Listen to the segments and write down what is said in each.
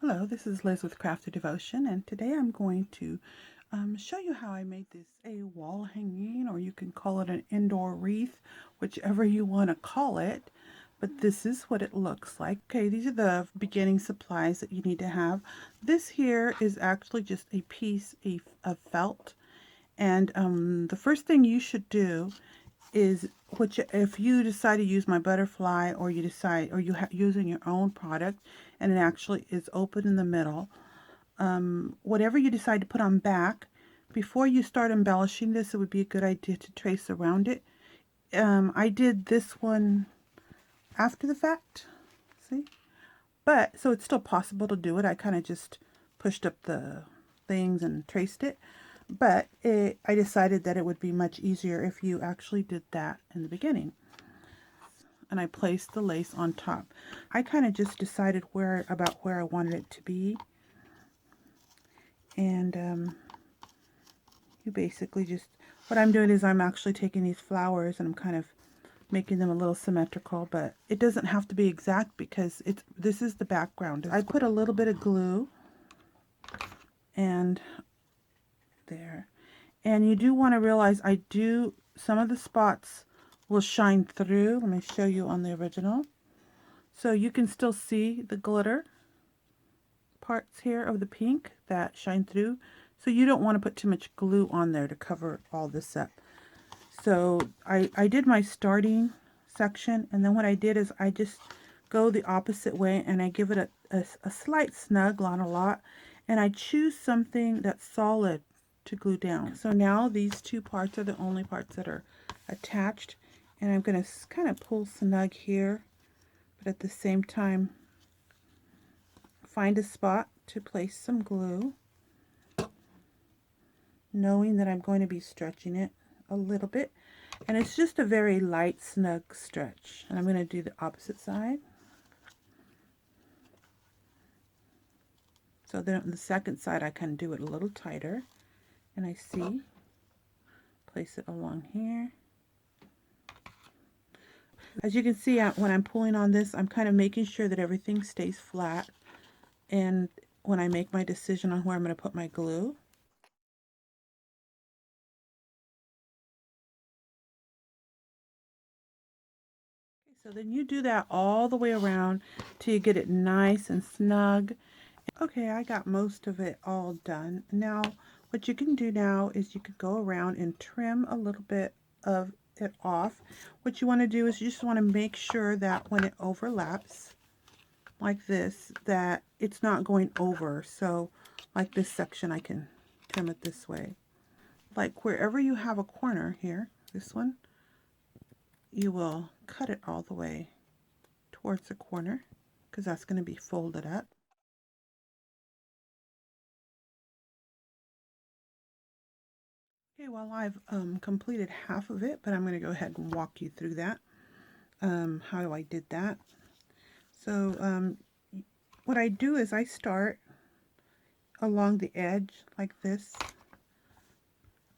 Hello, this is Liz with Crafty Devotion, and today I'm going to show you how I made this a wall hanging, or you can call it an indoor wreath, whichever you want to call it. But this is what it looks like. Okay, these are the beginning supplies that you need to have. This here is actually just a piece of felt, and the first thing you should do is, which if you decide to use my butterfly, or you decide, or using your own product and it actually is open in the middle, whatever you decide to put on back, before you start embellishing this, it would be a good idea to trace around it. I did this one after the fact, see, but so it's still possible to do it. I kind of just pushed up the things and traced it, but I decided that it would be much easier if you actually did that in the beginning. And I placed the lace on top. I kind of just decided about where I wanted it to be, and you basically just, what I'm doing is I'm actually taking these flowers and I'm kind of making them a little symmetrical, but it doesn't have to be exact because this is the background. I put a little bit of glue and there. And you do want to realize some of the spots will shine through. Let me show you on the original. So you can still see the glitter parts here of the pink that shine through. So you don't want to put too much glue on there to cover all this up. So I did my starting section, and then what I did is I just go the opposite way and I give it a slight snug, not a lot, and I choose something that's solid to glue down. So now these two parts are the only parts that are attached, and I'm going to kind of pull snug here, but at the same time find a spot to place some glue, knowing that I'm going to be stretching it a little bit, and it's just a very light, snug stretch. And I'm going to do the opposite side. So then on the second side I can do it a little tighter, and I see, place it along here. As you can see, when I'm pulling on this, I'm kind of making sure that everything stays flat, and when I make my decision on where I'm going to put my glue, so then you do that all the way around till you get it nice and snug. Okay, I got most of it all done. Now, what you can do now is you could go around and trim a little bit of it off. What you want to do is you just want to make sure that when it overlaps, like this, that it's not going over. So, like this section, I can trim it this way. Like wherever you have a corner here, this one, you will cut it all the way towards the corner, because that's going to be folded up. Okay, well, I've completed half of it, but I'm going to go ahead and walk you through that, how I did that. So what I do is I start along the edge like this.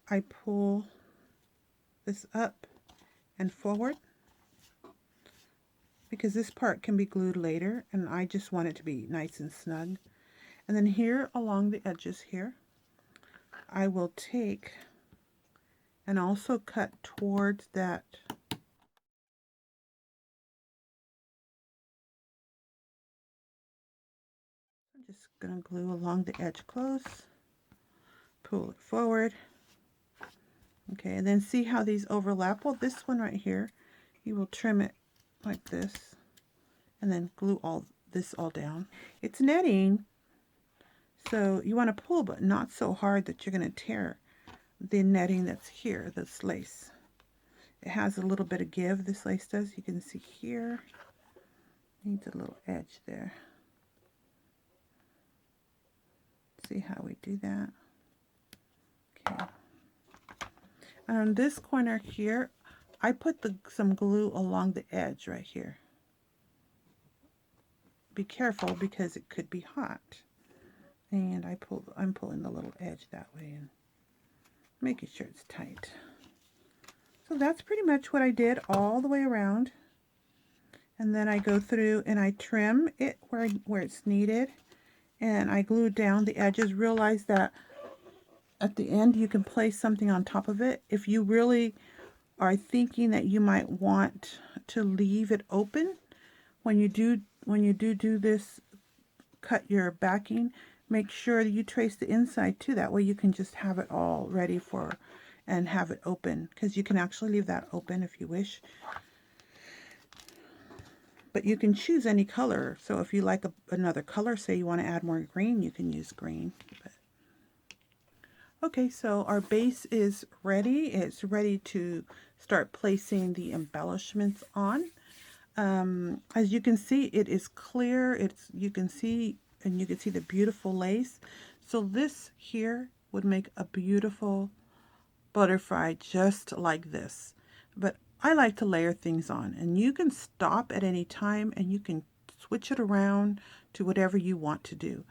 I pull this up and forward, because this part can be glued later, and I just want it to be nice and snug. And then here along the edges here, I will take and also cut towards that. I'm just going to glue along the edge close, pull it forward. Okay, and then see how these overlap? Well, this one right here, you will trim it like this, and then glue all this all down. It's netting, so you want to pull, but not so hard that you're going to tear the netting that's here, this lace. It has a little bit of give, this lace does. You can see here, needs a little edge there. See how we do that? Okay. On this corner here, I put some glue along the edge right here. Be careful because it could be hot. And I'm pulling the little edge that way and making sure it's tight. So that's pretty much what I did all the way around. And then I go through and I trim it where it's needed. and I glued down the edges. Realize that at the end you can place something on top of it. If you really are thinking that you might want to leave it open, when you do this, cut your backing, make sure that you trace the inside too. That way you can just have it all ready for and have it open, because you can actually leave that open if you wish. But you can choose any color. So if you like another color, say you want to add more green, you can use green. Okay, so our base is ready. It's ready to start placing the embellishments on. As you can see, it is clear. You can see the beautiful lace. So this here would make a beautiful butterfly just like this. But I like to layer things on, and you can stop at any time and you can switch it around to whatever you want to do.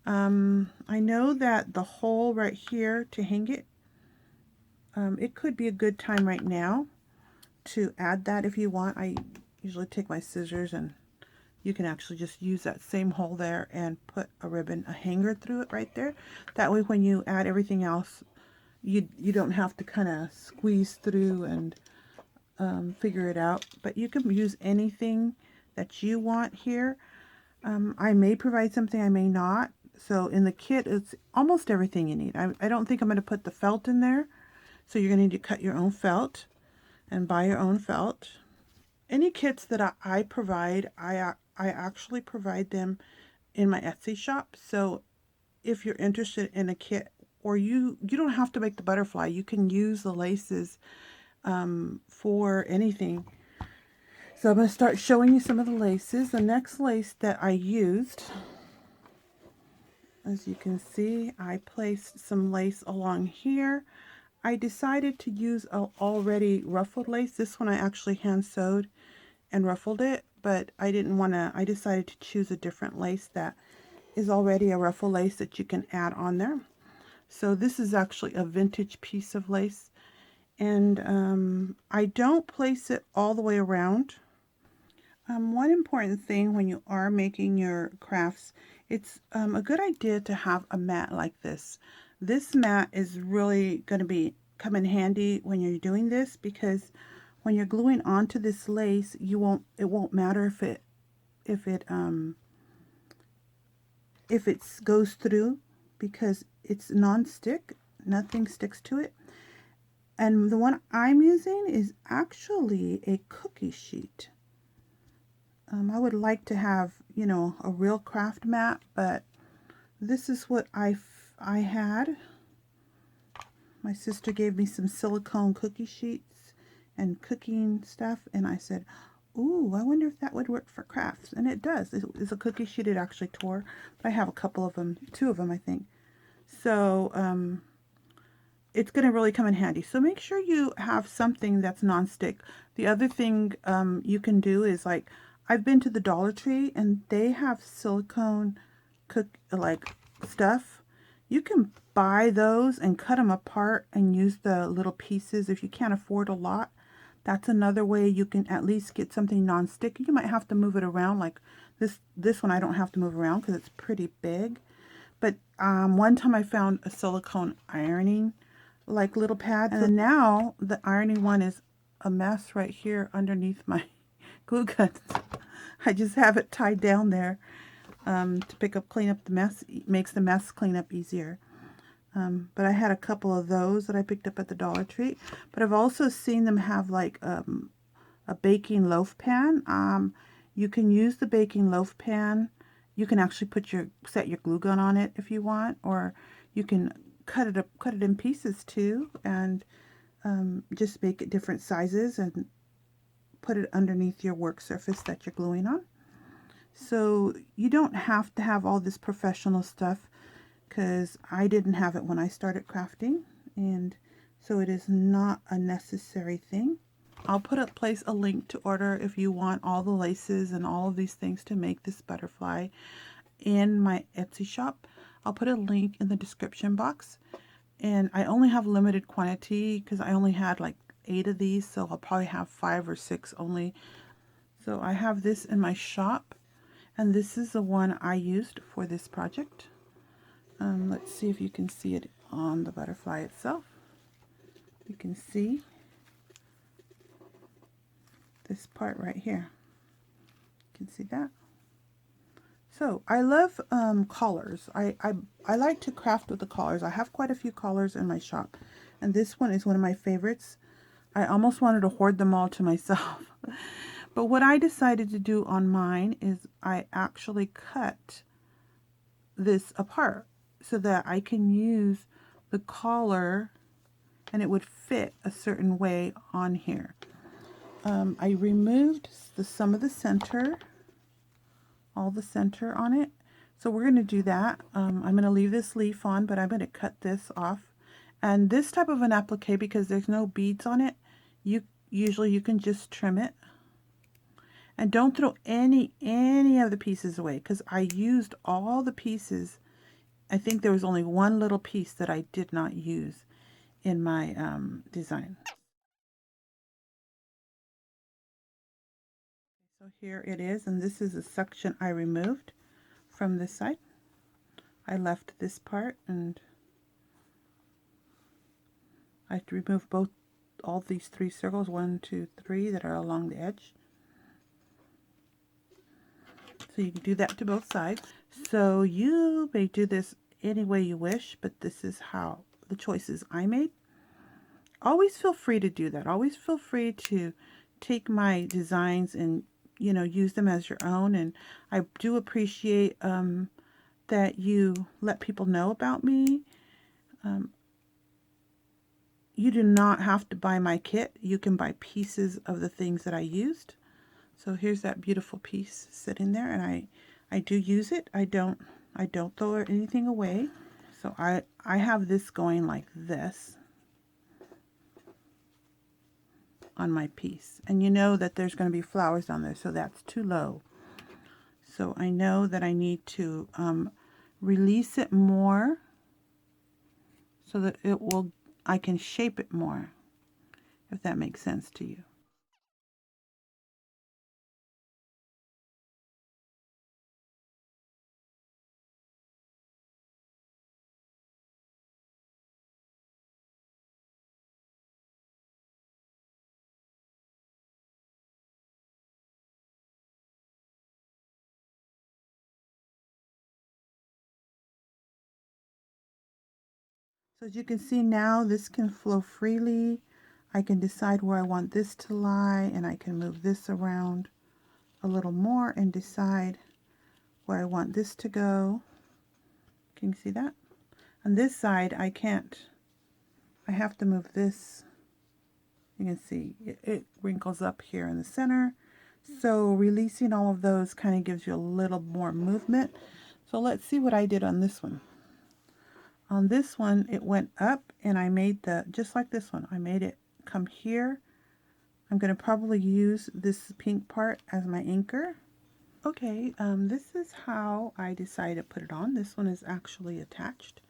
I know that the hole right here to hang it, it could be a good time right now to add that if you want. I usually take my scissors, and you can actually just use that same hole there and put a hanger through it right there. That way when you add everything else, you don't have to kind of squeeze through and figure it out. But you can use anything that you want here. I may provide something, I may not. So in the kit, it's almost everything you need. I don't think I'm going to put the felt in there. So you're going to need to cut your own felt and buy your own felt. Any kits that I provide, I actually provide them in my Etsy shop. So if you're interested in a kit, or you don't have to make the butterfly, you can use the laces for anything. So I'm going to start showing you some of the laces. The next lace that I used, as you can see, I placed some lace along here. I decided to use a already ruffled lace. This one I actually hand sewed and ruffled it, but I decided to choose a different lace that is already a ruffle lace that you can add on there. So this is actually a vintage piece of lace, and I don't place it all the way around. One important thing when you are making your crafts, it's a good idea to have a mat like this. This mat is really going to come in handy when you're doing this, because when you're gluing onto this lace, it won't matter if it goes through, because it's non-stick. Nothing sticks to it. And the one I'm using is actually a cookie sheet. I would like to have, a real craft mat, but this is what I had. My sister gave me some silicone cookie sheets and cooking stuff, and I said, ooh, I wonder if that would work for crafts. And it does. It's a cookie sheet. It actually tore, but I have a couple of them, 2 of them, I think. So it's going to really come in handy. So make sure you have something that's non-stick. The other thing you can do is, like, I've been to the Dollar Tree and they have silicone stuff. You can buy those and cut them apart and use the little pieces. If you can't afford a lot, that's another way you can at least get something non-stick. You might have to move it around, like this one I don't have to move around because it's pretty big. But one time I found a silicone ironing little pad, and now the ironing one is a mess right here underneath my glue guns. I just have it tied down there to clean up the mess. It makes the mess clean up easier. But I had a couple of those that I picked up at the Dollar Tree. But I've also seen them have like a baking loaf pan. You can use the baking loaf pan. You can actually set your glue gun on it if you want, or you can cut it in pieces too, and just make it different sizes and put it underneath your work surface that you're gluing on. So you don't have to have all this professional stuff, because I didn't have it when I started crafting, and so it is not a necessary thing. I'll place a link to order if you want all the laces and all of these things to make this butterfly in my Etsy shop. I'll put a link in the description box, and I only have limited quantity because I only had like 8 of these, so I'll probably have 5 or 6 only. So I have this in my shop, And this is the one I used for this project. Let's see if you can see it on the butterfly itself. You can see this part right here. You can see that. So I love collars. I like to craft with the collars. I have quite a few collars in my shop, and this one is one of my favorites. I almost wanted to hoard them all to myself. But what I decided to do on mine is I actually cut this apart so that I can use the collar and it would fit a certain way on here. I removed some of the center, all the center on it. So we're going to do that. I'm going to leave this leaf on, but I'm going to cut this off. And this type of an applique, because there's no beads on it, usually you can just trim it. And don't throw any of the pieces away, because I used all the pieces. I think there was only one little piece that I did not use in my design. So here it is, and this is a section I removed from this side. I left this part, and I have to remove all these 3 circles, 1, 2, 3, that are along the edge. So you can do that to both sides. So you may do this any way you wish, but this is how the choices I made. Always feel free to do that. Always feel free to take my designs and, you know, use them as your own. And I do appreciate that you let people know about me. You do not have to buy my kit. You can buy pieces of the things that I used. So here's that beautiful piece sitting there, and I do use it. I don't throw anything away. So I have this going like this on my piece, and you know that there's going to be flowers down there, so that's too low. So I know that I need to release it more so that I can shape it more, if that makes sense to you. So as you can see now, this can flow freely. I can decide where I want this to lie, and I can move this around a little more and decide where I want this to go. Can you see that? On this side, I can't. I have to move this. You can see it wrinkles up here in the center. So releasing all of those kind of gives you a little more movement. So let's see what I did on this one. On this one, it went up, and I made just like this one, I made it come here. I'm going to probably use this pink part as my anchor. Okay, this is how I decided to put it on. This one is actually attached,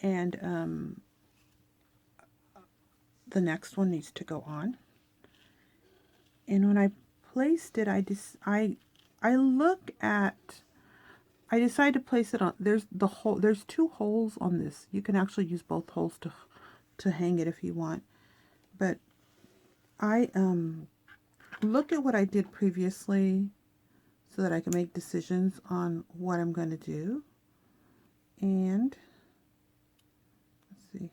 and the next one needs to go on. And when I placed it, I decided to place it on. There's 2 holes on this. You can actually use both holes to hang it if you want. But I look at what I did previously so that I can make decisions on what I'm going to do. And let's see.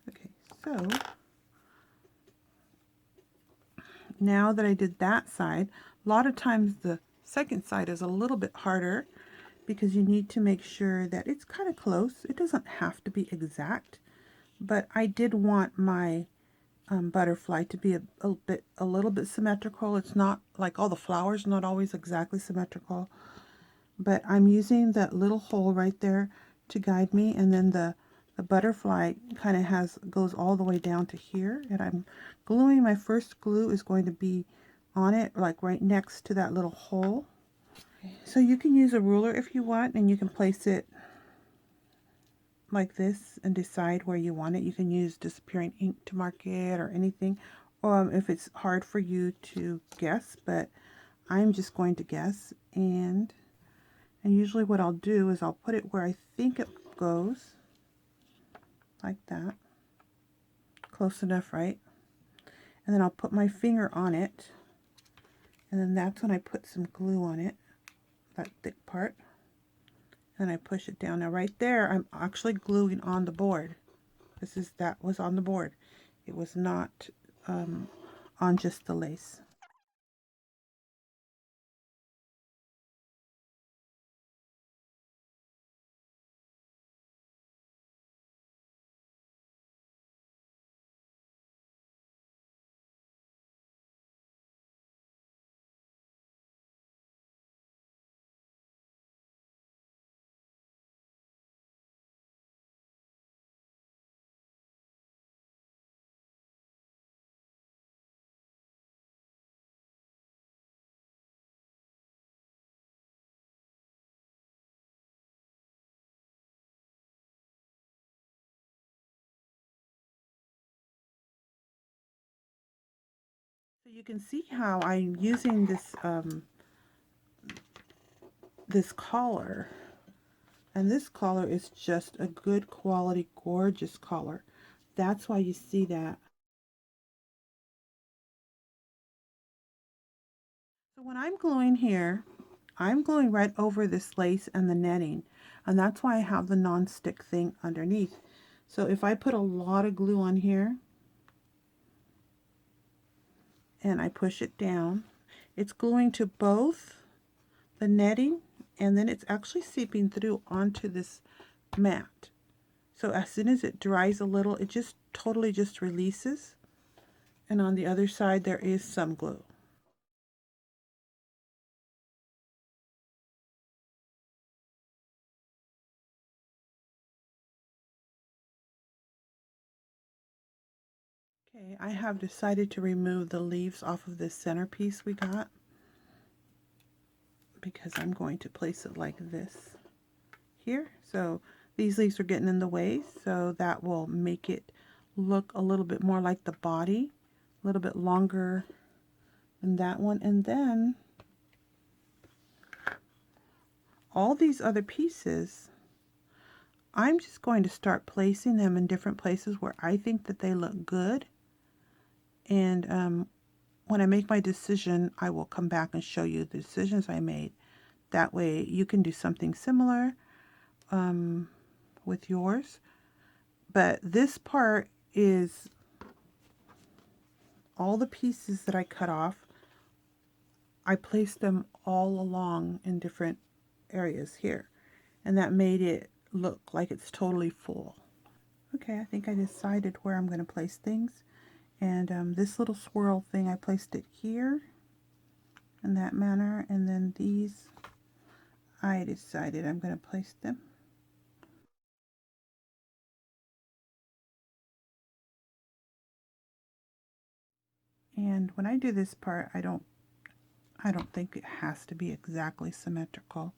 Okay, so now that I did that side, a lot of times the second side is a little bit harder because you need to make sure that it's kind of close. It doesn't have to be exact, but I did want my butterfly to be a little bit symmetrical. It's not like all the flowers, not always exactly symmetrical, but I'm using that little hole right there to guide me, and then the butterfly kind of goes all the way down to here, and I'm gluing. My first glue is going to be on it, like right next to that little hole. So you can use a ruler if you want, and you can place it like this and decide where you want it. You can use disappearing ink to mark it or anything, if it's hard for you to guess, but I'm just going to guess. and usually what I'll do is I'll put it where I think it goes, like that. Close enough, right? And then I'll put my finger on it, and then that's when I put some glue on it, that thick part, and I push it down. Now right there, I'm actually gluing on the board. That was on the board. It was not on just the lace. So you can see how I'm using this collar, and this collar is just a good quality, gorgeous collar. That's why you see that. So when I'm gluing here, I'm gluing right over this lace and the netting, and that's why I have the non-stick thing underneath. So if I put a lot of glue on here and I push it down, it's gluing to both the netting, and then it's actually seeping through onto this mat. So as soon as it dries a little, it just totally just releases, and on the other side there is some glue. Okay, I have decided to remove the leaves off of this centerpiece we got, because I'm going to place it like this here. So these leaves are getting in the way, so that will make it look a little bit more like the body, a little bit longer than that one. And then all these other pieces, I'm just going to start placing them in different places where I think that they look good. And when I make my decision, I will come back and show you the decisions I made. That way you can do something similar with yours. But this part is all the pieces that I cut off. I placed them all along in different areas here, and that made it look like it's totally full. Okay, I think I decided where I'm going to place things. And this little swirl thing, I placed it here in that manner, and then these, I decided I'm going to place them. And when I do this part, I don't think it has to be exactly symmetrical,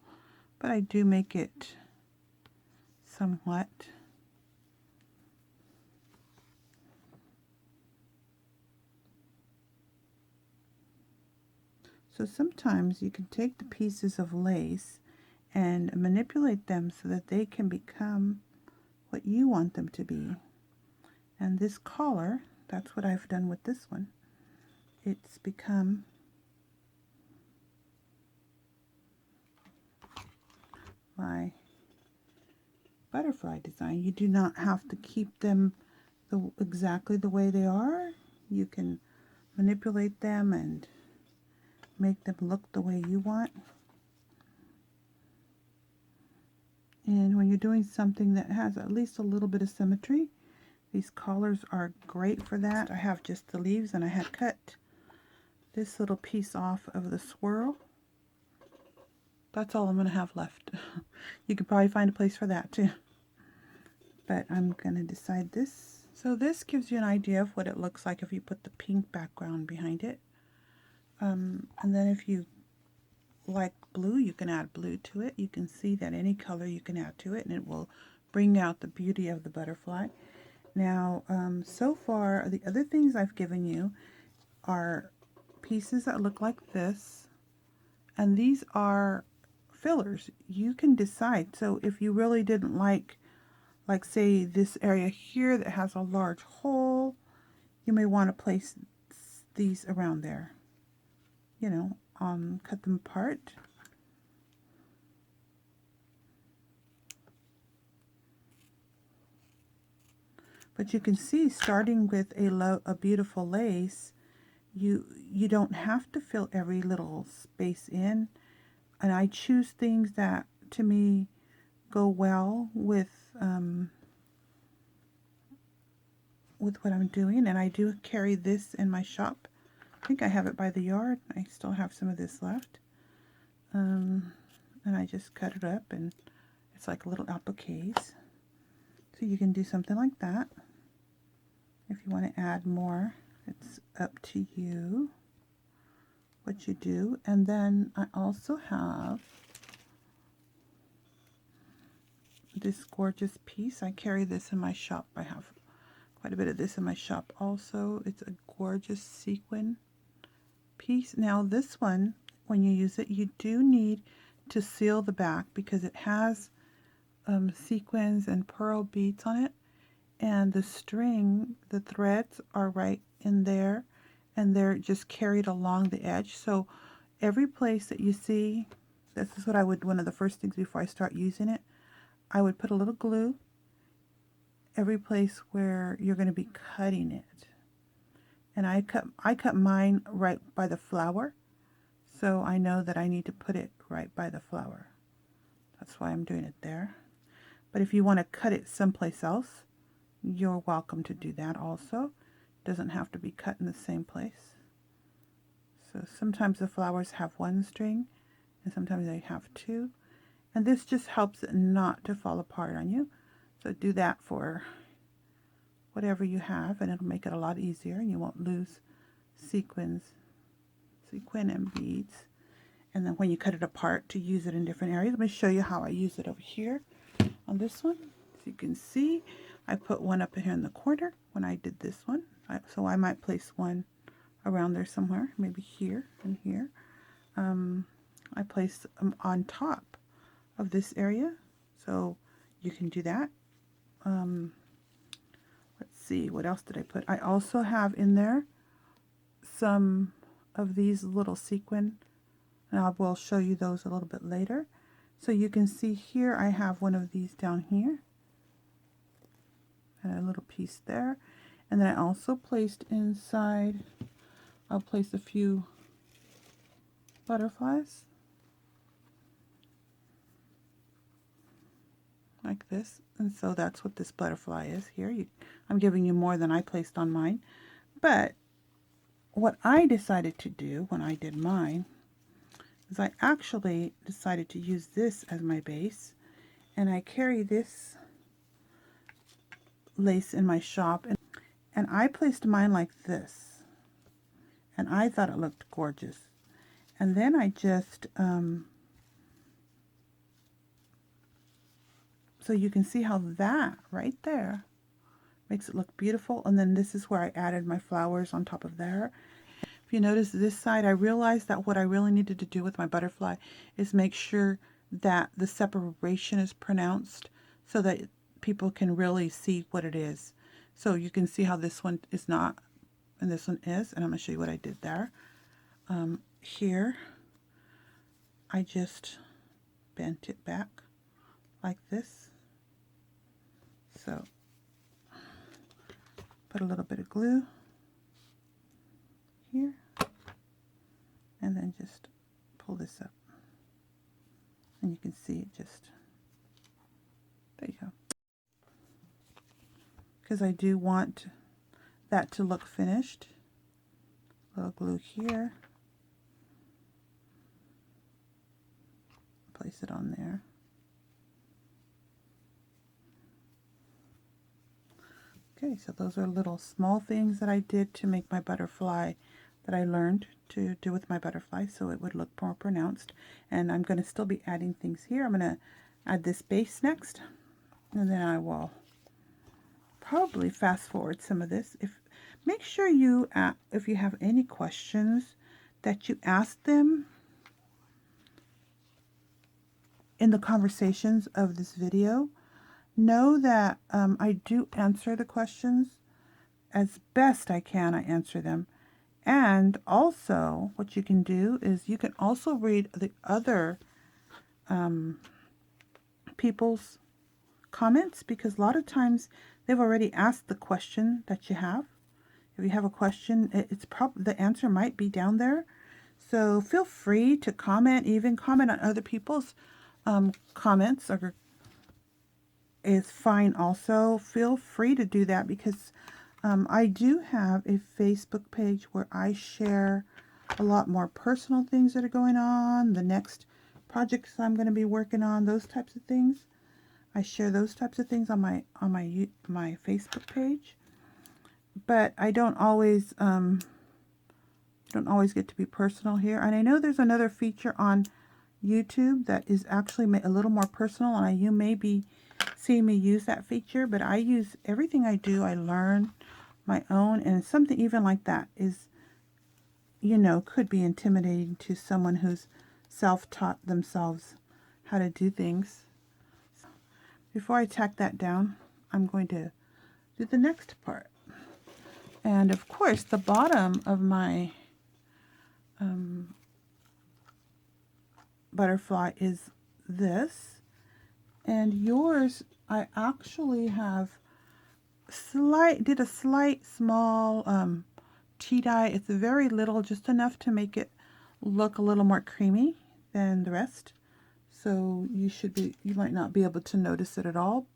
but I do make it somewhat. So sometimes you can take the pieces of lace and manipulate them so that they can become what you want them to be. And this collar, that's what I've done with this one. It's become my butterfly design. You do not have to keep them exactly the way they are. You can manipulate them and make them look the way you want. And when you're doing something that has at least a little bit of symmetry, these collars are great for that. I have just the leaves, and I had cut this little piece off of the swirl. That's all I'm going to have left. You could probably find a place for that too. But I'm going to decide this. So this gives you an idea of what it looks like if you put the pink background behind it. And then if you like blue, you can add blue to it. You can see that any color you can add to it, and it will bring out the beauty of the butterfly. Now, so far, the other things I've given you are pieces that look like this, And these are fillers. You can decide. So if you really didn't like say this area here that has a large hole, you may want to place these around there. You know, cut them apart. But you can see, starting with a beautiful lace, you don't have to fill every little space in. And I choose things that, to me, go well with what I'm doing. And I do carry this in my shop. I think I have it by the yard. I still have some of this left. And I just cut it up, and it's like little appliques. So you can do something like that. If you want to add more, it's up to you what you do. And then I also have this gorgeous piece. I carry this in my shop. I have quite a bit of this in my shop also. It's a gorgeous sequin piece. Now this one, when you use it, you do need to seal the back because it has sequins and pearl beads on it. And the string, the threads are right in there, and they're just carried along the edge. So every place that you see, this is what I would, one of the first things before I start using it, I would put a little glue every place where you're going to be cutting it. And I cut mine right by the flower, so I know that I need to put it right by the flower. That's why I'm doing it there. But if you want to cut it someplace else, you're welcome to do that also. It doesn't have to be cut in the same place. So sometimes the flowers have one string and sometimes they have two. And this just helps it not to fall apart on you. So do that for whatever you have, and it'll make it a lot easier, and you won't lose sequin and beads. And then when you cut it apart to use it in different areas, let me show you how I use it over here on this one. So you can see I put one up here in the corner when I did this one. So I might place one around there somewhere, maybe here and here. I placed them on top of this area, so you can do that. Let's see, what else did I put? I also have in there some of these little sequin, and I will show you those a little bit later. So you can see here I have one of these down here, and a little piece there. And then I also placed inside, I'll place a few butterflies like this. And so that's what this butterfly is here. I'm giving you more than I placed on mine. But what I decided to do when I did mine is I actually decided to use this as my base. And I carry this lace in my shop, and I placed mine like this, and I thought it looked gorgeous. And then I just so you can see how that right there makes it look beautiful. And then this is where I added my flowers on top of there. If you notice this side, I realized that what I really needed to do with my butterfly is make sure that the separation is pronounced so that people can really see what it is. So you can see how this one is not and this one is, and I'm going to show you what I did there. Here I just bent it back like this. So put a little bit of glue here, and then just pull this up, and you can see it just, there you go. Because I do want that to look finished. A little glue here. Place it on there. Okay, so those are little small things that I did to make my butterfly, that I learned to do with my butterfly so it would look more pronounced. And I'm going to still be adding things here. I'm going to add this base next, and then I will probably fast forward some of this. Make sure you, if you have any questions, that you ask them in the conversations of this video, know that I do answer the questions as best I can. I answer them. And also, what you can do is you can also read the other people's comments, because a lot of times they've already asked the question that you have. If you have a question, it's probably the answer might be down there. So feel free to comment, even comment on other people's comments or is fine also. Feel free to do that, because I do have a Facebook page where I share a lot more personal things that are going on, the next projects I'm going to be working on, those types of things. I share those types of things on my Facebook page, but I don't always get to be personal here. And I know there's another feature on YouTube that is actually a little more personal, and you may be seeing me use that feature, but I use everything I do. I learn my own, and something even like that is, could be intimidating to someone who's self-taught themselves how to do things. Before I tack that down, I'm going to do the next part. And of course, the bottom of my butterfly is this, and yours I actually have did a slight small tea dye. It's very little, just enough to make it look a little more creamy than the rest. So you might not be able to notice it at all,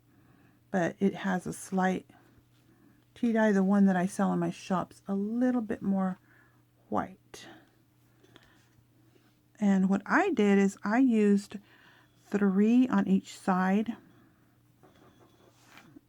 but it has a slight tea dye. The one that I sell in my shop's a little bit more white. And what I did is I used 3 on each side